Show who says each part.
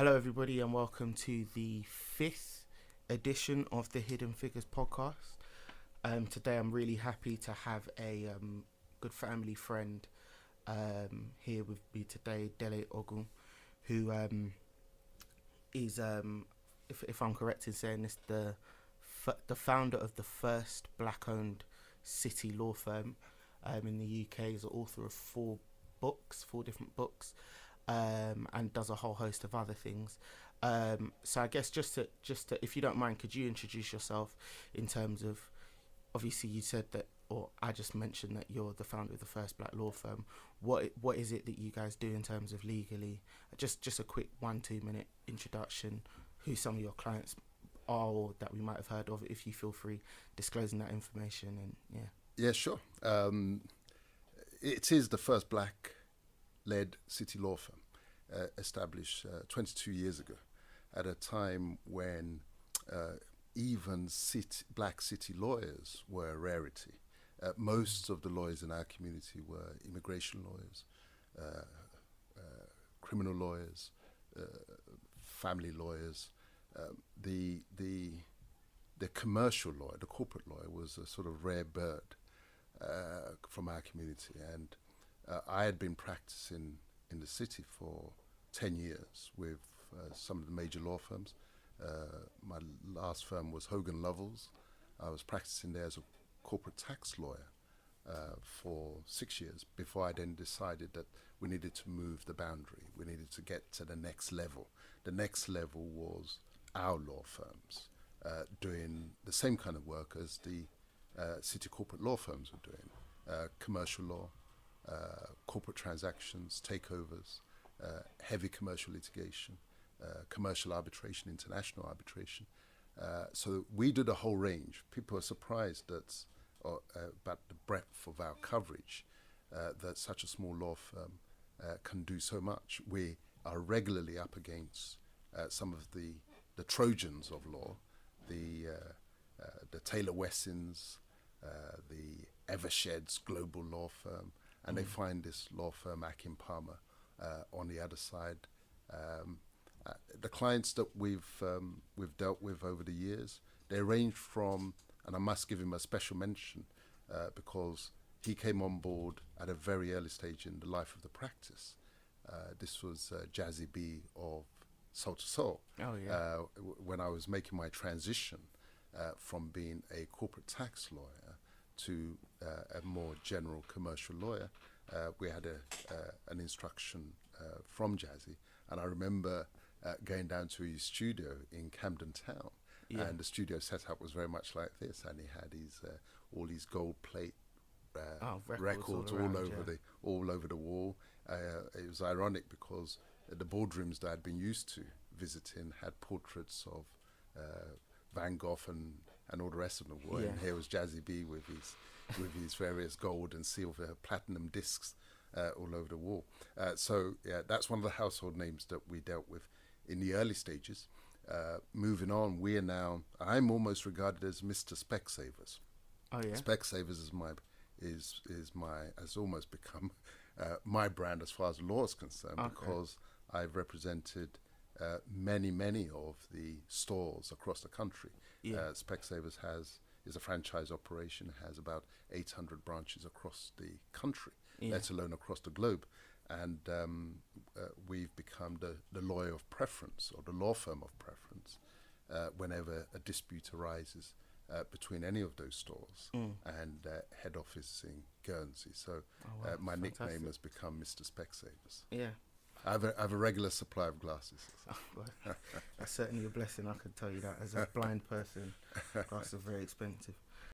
Speaker 1: Hello, everybody, and welcome to the fifth edition of the Hidden Figures podcast. Today, I'm really happy to have a good family friend here with me today, Dele Ogun, who is, if I'm correct in saying this, the founder of the first black-owned city law firm in the UK. Is the author of four different books. And does a whole host of other things. So I guess just to, if you don't mind, could you introduce yourself in terms of, obviously you said that, or I just mentioned that you're the founder of the first black law firm. What is it that you guys do in terms of legally? Just a quick 1-2 minute introduction, who some of your clients are or that we might have heard of, if you feel free disclosing that information. And
Speaker 2: Yeah, sure. It is the first black-led city law firm, established 22 years ago, at a time when even black city lawyers were a rarity. Most of the lawyers in our community were immigration lawyers, criminal lawyers, family lawyers. The commercial lawyer, the corporate lawyer, was a sort of rare bird from our community, and I had been practicing in the city for 10 years with some of the major law firms. My last firm was Hogan Lovells. I was practicing there as a corporate tax lawyer for 6 years before I then decided that we needed to move the boundary. We needed to get to the next level. The next level was our law firms doing the same kind of work as the city corporate law firms were doing, commercial law, corporate transactions, takeovers, heavy commercial litigation, commercial arbitration, international arbitration. So we did a whole range. People are surprised about the breadth of our coverage, that such a small law firm can do so much. We are regularly up against some of the Trojans of law, the Taylor Wessons, the Eversheds global law firm, and they find this law firm, Akin Palmer, on the other side. The clients that we've dealt with over the years, they range from, and I must give him a special mention because he came on board at a very early stage in the life of the practice. This was Jazzy B of Soul to Soul.
Speaker 1: Oh, yeah.
Speaker 2: When I was making my transition from being a corporate tax lawyer to a more general commercial lawyer, we had an instruction from Jazzy, and I remember going down to his studio in Camden Town, and the studio setup was very much like this, and he had all these gold plate records all over the wall. It was ironic because the boardrooms that I'd been used to visiting had portraits of Van Gogh and all the rest of them. And here was Jazzy B with his various gold and silver platinum discs all over the wall. So that's one of the household names that we dealt with in the early stages. Moving on, I'm almost regarded as Mr. Specsavers.
Speaker 1: Oh, yeah.
Speaker 2: Specsavers has almost become my brand as far as law is concerned, because I've represented many of the stores across the country. Specsavers is a franchise operation, has about 800 branches across the country, let alone across the globe. And we've become the lawyer of preference, or the law firm of preference, whenever a dispute arises between any of those stores and head office in Guernsey. So my nickname has become Mr. Specsavers.
Speaker 1: Yeah.
Speaker 2: I have a regular supply of glasses.
Speaker 1: Oh, well, that's certainly a blessing, I can tell you that. As a blind person, glasses are very expensive.